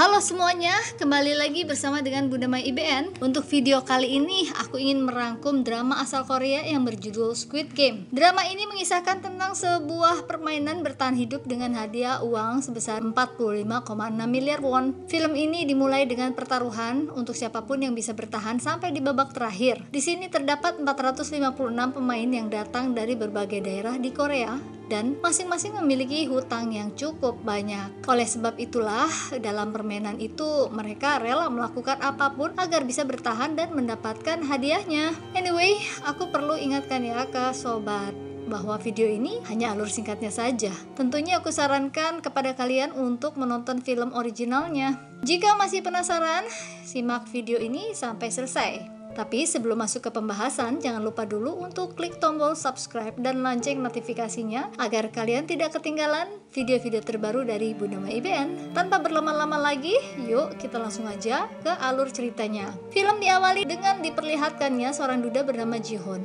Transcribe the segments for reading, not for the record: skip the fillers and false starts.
Halo semuanya, kembali lagi bersama dengan Bunda Mai IBN. Untuk video kali ini, aku ingin merangkum drama asal Korea yang berjudul Squid Game. Drama ini mengisahkan tentang sebuah permainan bertahan hidup dengan hadiah uang sebesar 45,6 miliar won. Film ini dimulai dengan pertaruhan untuk siapapun yang bisa bertahan sampai di babak terakhir. Di sini terdapat 456 pemain yang datang dari berbagai daerah di Korea dan masing-masing memiliki hutang yang cukup banyak. Oleh sebab itulah, dalam permainan itu mereka rela melakukan apapun agar bisa bertahan dan mendapatkan hadiahnya. Anyway, aku perlu ingatkan ya ke sobat bahwa video ini hanya alur singkatnya saja. Tentunya aku sarankan kepada kalian untuk menonton film originalnya. Jika masih penasaran, simak video ini sampai selesai. Tapi sebelum masuk ke pembahasan, jangan lupa dulu untuk klik tombol subscribe dan lonceng notifikasinya agar kalian tidak ketinggalan video-video terbaru dari Bunda Mai IBN. Tanpa berlama-lama lagi, yuk kita langsung aja ke alur ceritanya. Film diawali dengan diperlihatkannya seorang duda bernama Ji-hoon.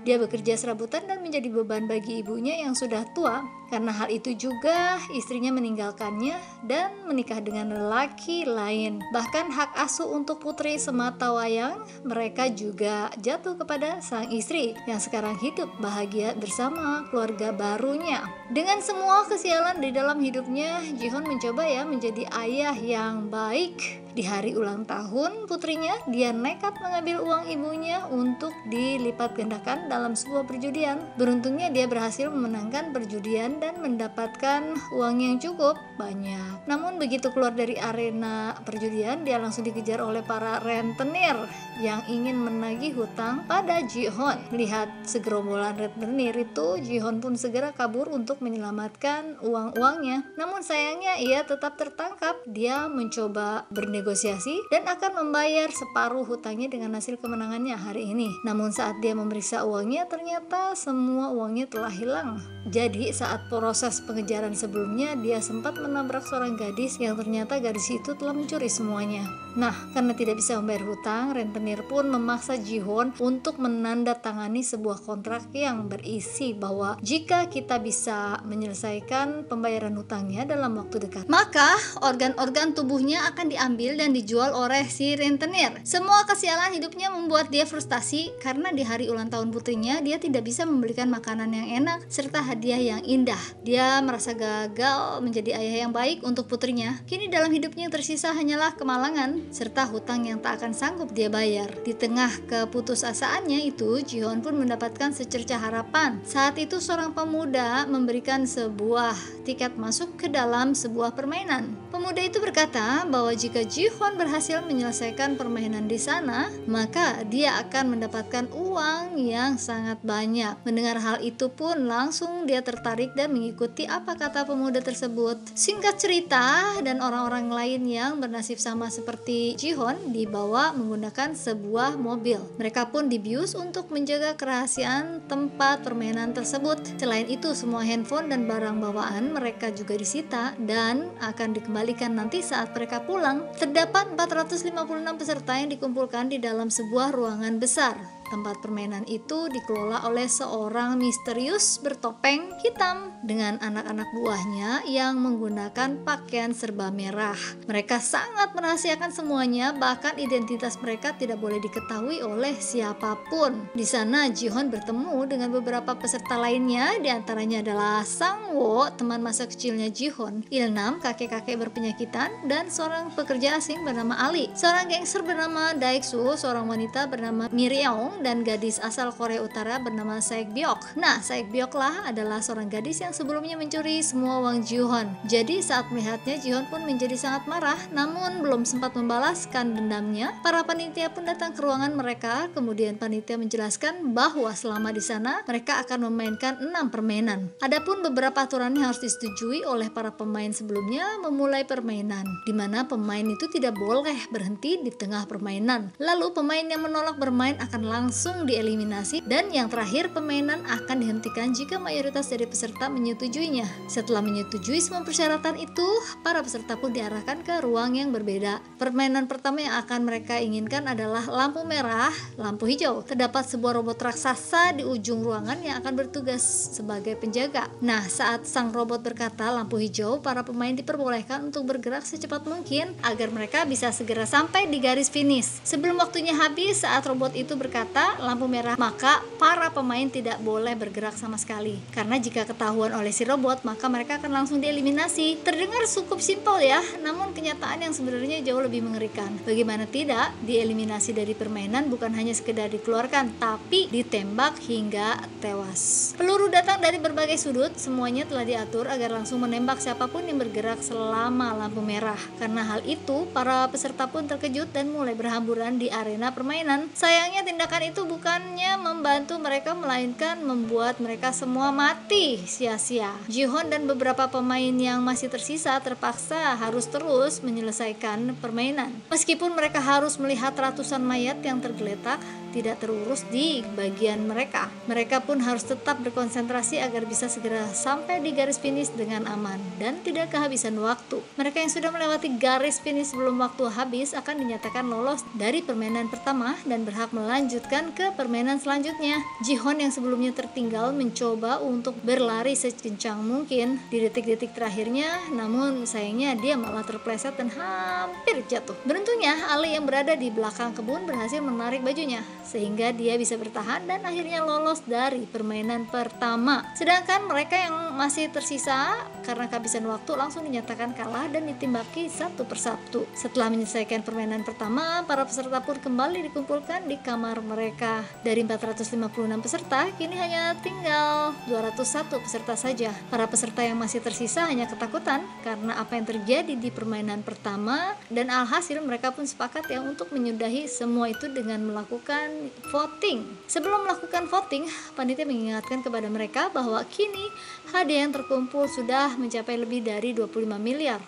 Dia bekerja serabutan dan menjadi beban bagi ibunya yang sudah tua. Karena hal itu juga istrinya meninggalkannya dan menikah dengan lelaki lain. Bahkan hak asuh untuk putri sematawayang mereka juga jatuh kepada sang istri yang sekarang hidup bahagia bersama keluarga barunya. Dengan semua kesialan di dalam hidupnya, Ji-hoon mencoba menjadi ayah yang baik. Di hari ulang tahun putrinya, dia nekat mengambil uang ibunya untuk dilipat gandakan dalam sebuah perjudian. Beruntungnya dia berhasil memenangkan perjudian dan mendapatkan uang yang cukup banyak. Namun begitu keluar dari arena perjudian, dia langsung dikejar oleh para rentenir yang ingin menagih hutang pada Ji-hoon. Melihat segerombolan rentenir itu, Ji-hoon pun segera kabur untuk menyelamatkan uang-uangnya. Namun sayangnya ia tetap tertangkap. Dia mencoba bernegosiasi dan akan membayar separuh hutangnya dengan hasil kemenangannya hari ini. Namun saat dia memeriksa uangnya, ternyata semua uangnya telah hilang. Jadi saat proses pengejaran sebelumnya, dia sempat menabrak seorang gadis yang ternyata gadis itu telah mencuri semuanya. Nah, karena tidak bisa membayar hutang, rentenir pun memaksa Ji-hoon untuk menandatangani sebuah kontrak yang berisi bahwa jika kita bisa menyelesaikan pembayaran hutangnya dalam waktu dekat, maka organ-organ tubuhnya akan diambil dan dijual oleh si rentenir. Semua kesialan hidupnya membuat dia frustasi karena di hari ulang tahun putrinya dia tidak bisa membelikan makanan yang enak serta hadiah yang indah. Dia merasa gagal menjadi ayah yang baik untuk putrinya. Kini dalam hidupnya yang tersisa hanyalah kemalangan serta hutang yang tak akan sanggup dia bayar. Di tengah keputusasaannya itu, Ji-hoon pun mendapatkan secercah harapan. Saat itu seorang pemuda memberikan sebuah tiket masuk ke dalam sebuah permainan. Pemuda itu berkata bahwa jika Ji-hoon berhasil menyelesaikan permainan di sana, maka dia akan mendapatkan uang yang sangat banyak. Mendengar hal itu pun langsung dia tertarik dan mengikuti apa kata pemuda tersebut. Singkat cerita, dan orang-orang lain yang bernasib sama seperti Ji-hoon dibawa menggunakan sebuah mobil. Mereka pun dibius untuk menjaga kerahasiaan tempat permainan tersebut. Selain itu, semua handphone dan barang bawaan mereka juga disita dan akan dikembalikan nanti saat mereka pulang. Terdapat 456 peserta yang dikumpulkan di dalam sebuah ruangan besar. Tempat permainan itu dikelola oleh seorang misterius bertopeng hitam dengan anak-anak buahnya yang menggunakan pakaian serba merah. Mereka sangat merahasiakan semuanya, bahkan identitas mereka tidak boleh diketahui oleh siapapun. Di sana Ji-hoon bertemu dengan beberapa peserta lainnya, diantaranya adalah Sang-woo, teman masa kecilnya Ji-hoon, Il-nam, kakek-kakek berpenyakitan, dan seorang pekerja asing bernama Ali, seorang gangster bernama Daek-soo, seorang wanita bernama Miryong, dan gadis asal Korea Utara bernama Saek-byok. Nah, Saek-byok lah adalah seorang gadis yang sebelumnya mencuri semua uang Ji-hoon. Jadi saat melihatnya, Ji-hoon pun menjadi sangat marah, namun belum sempat membalaskan dendamnya. Para panitia pun datang ke ruangan mereka. Kemudian panitia menjelaskan bahwa selama di sana mereka akan memainkan 6 permainan. Adapun beberapa aturan yang harus disetujui oleh para pemain sebelumnya memulai permainan, di mana pemain itu tidak boleh berhenti di tengah permainan. Lalu pemain yang menolak bermain akan langsung langsung dieliminasi, dan yang terakhir permainan akan dihentikan jika mayoritas dari peserta menyetujuinya. Setelah menyetujui semua persyaratan itu, para peserta pun diarahkan ke ruang yang berbeda. Permainan pertama yang akan mereka inginkan adalah lampu merah, lampu hijau. Terdapat sebuah robot raksasa di ujung ruangan yang akan bertugas sebagai penjaga. Nah, saat sang robot berkata lampu hijau, para pemain diperbolehkan untuk bergerak secepat mungkin agar mereka bisa segera sampai di garis finish. Sebelum waktunya habis, saat robot itu berkata lampu merah, maka para pemain tidak boleh bergerak sama sekali. Karena jika ketahuan oleh si robot, maka mereka akan langsung dieliminasi. Terdengar cukup simpel ya, namun kenyataan yang sebenarnya jauh lebih mengerikan. Bagaimana tidak, dieliminasi dari permainan bukan hanya sekedar dikeluarkan, tapi ditembak hingga tewas. Peluru datang dari berbagai sudut, semuanya telah diatur agar langsung menembak siapapun yang bergerak selama lampu merah. Karena hal itu, para peserta pun terkejut dan mulai berhamburan di arena permainan. Sayangnya tindakan itu bukannya membantu mereka, melainkan membuat mereka semua mati sia-sia. Ji-hoon dan beberapa pemain yang masih tersisa terpaksa harus terus menyelesaikan permainan. Meskipun mereka harus melihat ratusan mayat yang tergeletak tidak terurus di bagian mereka, mereka pun harus tetap berkonsentrasi agar bisa segera sampai di garis finish dengan aman dan tidak kehabisan waktu. Mereka yang sudah melewati garis finish sebelum waktu habis akan dinyatakan lolos dari permainan pertama dan berhak melanjutkan ke permainan selanjutnya. Ji-hoon yang sebelumnya tertinggal mencoba untuk berlari sekencang mungkin di detik-detik terakhirnya, namun sayangnya dia malah terpleset dan hampir jatuh. Beruntungnya Ali yang berada di belakang kebun berhasil menarik bajunya sehingga dia bisa bertahan dan akhirnya lolos dari permainan pertama. Sedangkan mereka yang masih tersisa karena kehabisan waktu langsung dinyatakan kalah dan ditimbaki satu persatu. Setelah menyelesaikan permainan pertama, para peserta pun kembali dikumpulkan di kamar mereka. Dari 456 peserta, kini hanya tinggal 201 peserta saja. Para peserta yang masih tersisa hanya ketakutan karena apa yang terjadi di permainan pertama, dan alhasil mereka pun sepakat ya untuk menyudahi semua itu dengan melakukan voting. Sebelum melakukan voting, panitia mengingatkan kepada mereka bahwa kini hadiah yang terkumpul sudah mencapai lebih dari 25 miliar.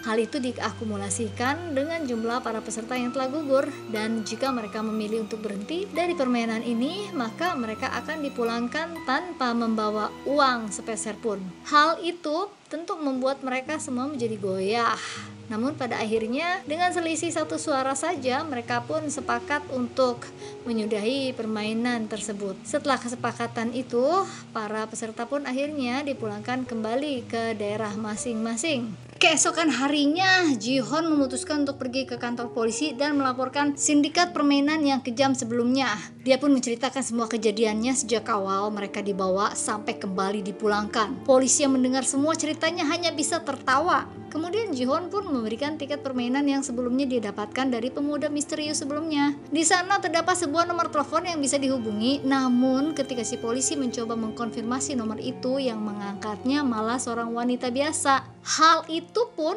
Hal itu diakumulasikan dengan jumlah para peserta yang telah gugur, dan jika mereka memilih untuk berhenti dari permainan ini, maka mereka akan dipulangkan tanpa membawa uang sepeser pun. Hal itu tentu membuat mereka semua menjadi goyah. Namun pada akhirnya dengan selisih satu suara saja mereka pun sepakat untuk menyudahi permainan tersebut. Setelah kesepakatan itu, para peserta pun akhirnya dipulangkan kembali ke daerah masing-masing. Keesokan harinya, Ji-hoon memutuskan untuk pergi ke kantor polisi dan melaporkan sindikat permainan yang kejam sebelumnya. Dia pun menceritakan semua kejadiannya sejak awal mereka dibawa sampai kembali dipulangkan. Polisi yang mendengar semua ceritanya hanya bisa tertawa. Kemudian Ji-hoon pun memberikan tiket permainan yang sebelumnya dia dapatkan dari pemuda misterius sebelumnya. Di sana terdapat sebuah nomor telepon yang bisa dihubungi, namun ketika si polisi mencoba mengkonfirmasi nomor itu, yang mengangkatnya malah seorang wanita biasa. Hal itu pun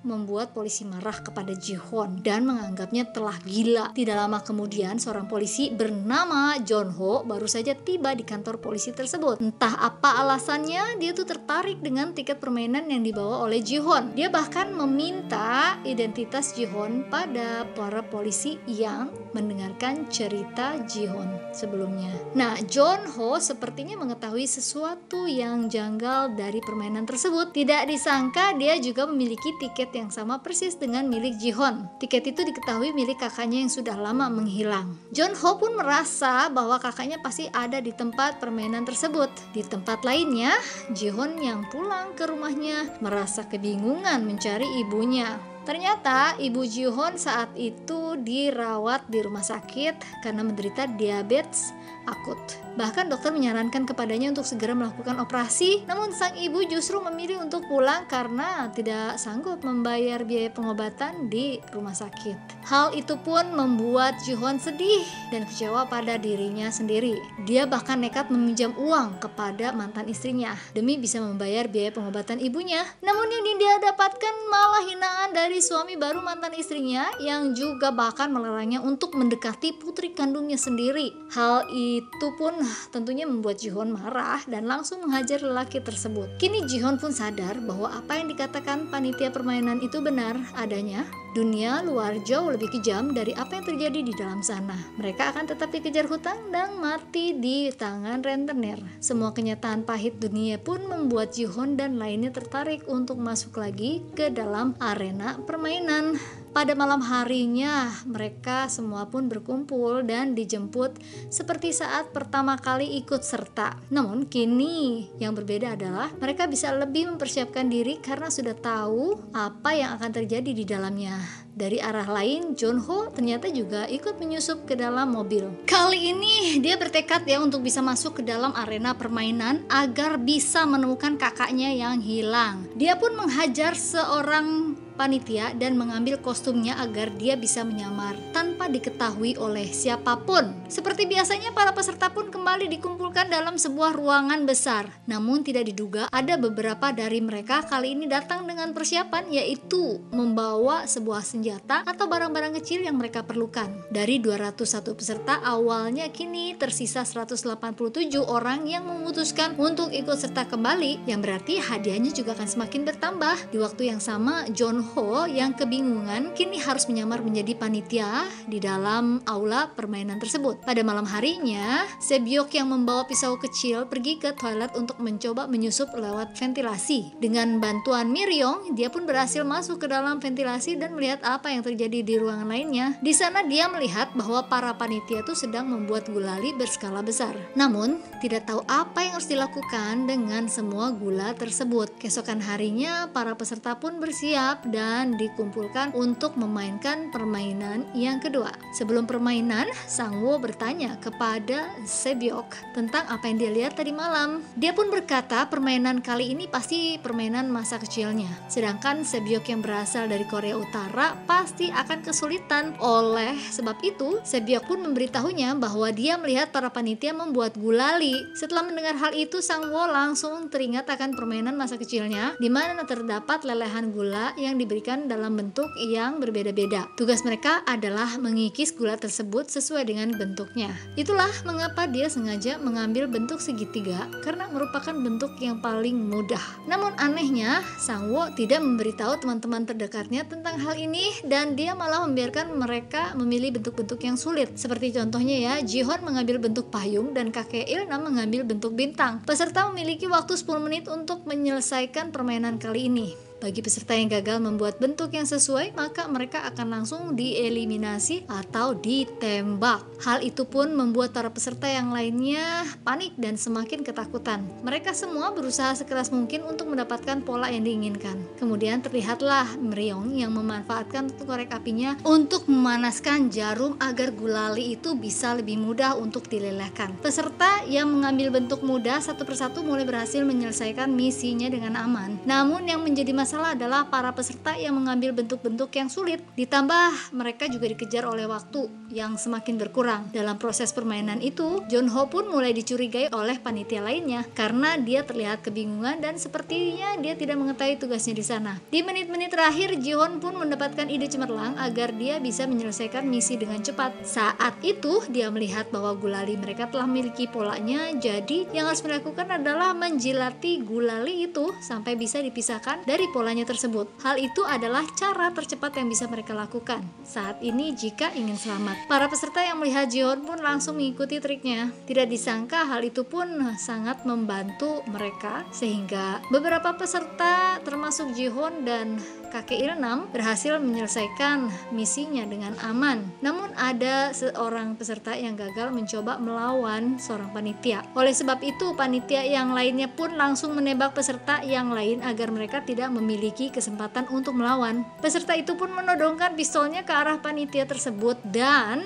membuat polisi marah kepada Ji-hoon dan menganggapnya telah gila. Tidak lama kemudian, seorang polisi bernama John-ho baru saja tiba di kantor polisi tersebut. Entah apa alasannya, dia tuh tertarik dengan tiket permainan yang dibawa oleh Ji-hoon. Dia bahkan meminta identitas Ji-hoon pada para polisi yang mendengarkan cerita Ji-hoon sebelumnya. Nah, John-ho sepertinya mengetahui sesuatu yang janggal dari permainan tersebut. Tidak disangka dia juga memiliki tiket yang sama persis dengan milik Ji-hoon. Tiket itu diketahui milik kakaknya yang sudah lama menghilang. John-ho pun merasa bahwa kakaknya pasti ada di tempat permainan tersebut. Di tempat lainnya, Ji-hoon yang pulang ke rumahnya merasa kebingungan mencari ibunya. Ternyata ibu Ji-hoon saat itu dirawat di rumah sakit karena menderita diabetes akut. Bahkan dokter menyarankan kepadanya untuk segera melakukan operasi, namun sang ibu justru memilih untuk pulang karena tidak sanggup membayar biaya pengobatan di rumah sakit. Hal itu pun membuat Ji-hoon sedih dan kecewa pada dirinya sendiri. Dia bahkan nekat meminjam uang kepada mantan istrinya demi bisa membayar biaya pengobatan ibunya. Namun yang dia dapatkan malah hinaan dari suami baru mantan istrinya yang juga bahkan melarangnya untuk mendekati putri kandungnya sendiri. Hal itu pun tentunya membuat Ji-hoon marah dan langsung menghajar lelaki tersebut. Kini Ji-hoon pun sadar bahwa apa yang dikatakan panitia permainan itu benar adanya. Dunia luar jauh lebih kejam dari apa yang terjadi di dalam sana. Mereka akan tetap dikejar hutang dan mati di tangan rentenir. Semua kenyataan pahit dunia pun membuat Ji-hoon dan lainnya tertarik untuk masuk lagi ke dalam arena permainan. Pada malam harinya, mereka semua pun berkumpul dan dijemput seperti saat pertama kali ikut serta. Namun kini yang berbeda adalah mereka bisa lebih mempersiapkan diri karena sudah tahu apa yang akan terjadi di dalamnya. Dari arah lain, Jeonho ternyata juga ikut menyusup ke dalam mobil. Kali ini dia bertekad ya untuk bisa masuk ke dalam arena permainan agar bisa menemukan kakaknya yang hilang. Dia pun menghajar seorang panitia dan mengambil kostumnya agar dia bisa menyamar tanpa diketahui oleh siapapun. Seperti biasanya, para peserta pun kembali dikumpulkan dalam sebuah ruangan besar. Namun tidak diduga ada beberapa dari mereka kali ini datang dengan persiapan, yaitu membawa sebuah senjata atau barang-barang kecil yang mereka perlukan. Dari 201 peserta awalnya, kini tersisa 187 orang yang memutuskan untuk ikut serta kembali, yang berarti hadiahnya juga akan semakin bertambah. Di waktu yang sama, Jeonho yang kebingungan kini harus menyamar menjadi panitia di dalam aula permainan tersebut. Pada malam harinya, Sebyok yang membawa pisau kecil pergi ke toilet untuk mencoba menyusup lewat ventilasi. Dengan bantuan Miryong, dia pun berhasil masuk ke dalam ventilasi dan melihat apa yang terjadi di ruangan lainnya. Di sana dia melihat bahwa para panitia itu sedang membuat gulali berskala besar. Namun, tidak tahu apa yang harus dilakukan dengan semua gula tersebut. Keesokan harinya, para peserta pun bersiap dan dikumpulkan untuk memainkan permainan yang kedua. Sebelum permainan, Sang-woo bertanya kepada Sebyok tentang apa yang dia lihat tadi malam. Dia pun berkata permainan kali ini pasti permainan masa kecilnya. Sedangkan Sebyok yang berasal dari Korea Utara pasti akan kesulitan. Oleh sebab itu, Sebyok pun memberitahunya bahwa dia melihat para panitia membuat gulali. Setelah mendengar hal itu, Sang-woo langsung teringat akan permainan masa kecilnya, di mana terdapat lelehan gula yang diberikan dalam bentuk yang berbeda-beda. Tugas mereka adalah mengikis gula tersebut sesuai dengan bentuknya. Itulah mengapa dia sengaja mengambil bentuk segitiga, karena merupakan bentuk yang paling mudah. Namun anehnya, Sang-woo tidak memberitahu teman-teman terdekatnya tentang hal ini, dan dia malah membiarkan mereka memilih bentuk-bentuk yang sulit. Seperti contohnya ya, Ji-hoon mengambil bentuk payung dan kakek Il-nam mengambil bentuk bintang. Peserta memiliki waktu 10 menit untuk menyelesaikan permainan kali ini. Bagi peserta yang gagal membuat bentuk yang sesuai, maka mereka akan langsung dieliminasi atau ditembak. Hal itu pun membuat para peserta yang lainnya panik dan semakin ketakutan. Mereka semua berusaha sekeras mungkin untuk mendapatkan pola yang diinginkan. Kemudian terlihatlah Miryong yang memanfaatkan korek apinya untuk memanaskan jarum agar gulali itu bisa lebih mudah untuk dilelehkan. Peserta yang mengambil bentuk mudah satu persatu mulai berhasil menyelesaikan misinya dengan aman. Namun yang menjadi masalah adalah para peserta yang mengambil bentuk-bentuk yang sulit, ditambah mereka juga dikejar oleh waktu yang semakin berkurang. Dalam proses permainan itu, Jeonho pun mulai dicurigai oleh panitia lainnya karena dia terlihat kebingungan dan sepertinya dia tidak mengetahui tugasnya di sana. Di menit-menit terakhir, Ji-hoon pun mendapatkan ide cemerlang agar dia bisa menyelesaikan misi dengan cepat. Saat itu, dia melihat bahwa gulali mereka telah memiliki polanya, jadi yang harus dilakukan adalah menjilati gulali itu sampai bisa dipisahkan dari polanya tersebut. Hal itu adalah cara tercepat yang bisa mereka lakukan saat ini jika ingin selamat. Para peserta yang melihat Ji-hoon pun langsung mengikuti triknya. Tidak disangka hal itu pun sangat membantu mereka, sehingga beberapa peserta termasuk Ji-hoon dan kakek Il-nam berhasil menyelesaikan misinya dengan aman. Namun ada seorang peserta yang gagal mencoba melawan seorang panitia. Oleh sebab itu, panitia yang lainnya pun langsung menembak peserta yang lain agar mereka tidak memiliki kesempatan untuk melawan. Peserta itu pun menodongkan pistolnya ke arah panitia tersebut dan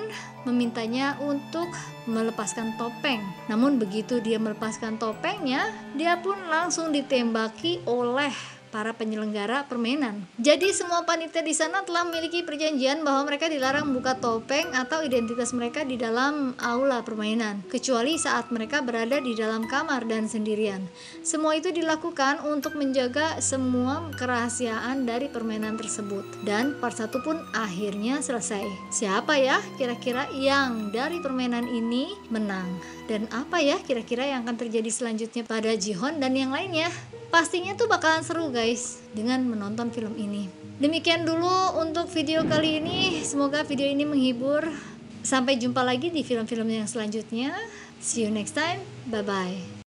memintanya untuk melepaskan topeng. Namun begitu dia melepaskan topengnya, dia pun langsung ditembaki oleh para penyelenggara permainan. Jadi semua panitia di sana telah memiliki perjanjian bahwa mereka dilarang membuka topeng atau identitas mereka di dalam aula permainan, kecuali saat mereka berada di dalam kamar dan sendirian. Semua itu dilakukan untuk menjaga semua kerahasiaan dari permainan tersebut. Dan part 1 pun akhirnya selesai. Siapa ya kira-kira yang dari permainan ini menang? Dan apa ya kira-kira yang akan terjadi selanjutnya pada Ji-hoon dan yang lainnya? Pastinya tuh bakalan seru guys dengan menonton film ini. Demikian dulu untuk video kali ini. Semoga video ini menghibur. Sampai jumpa lagi di film-film yang selanjutnya. See you next time. Bye bye.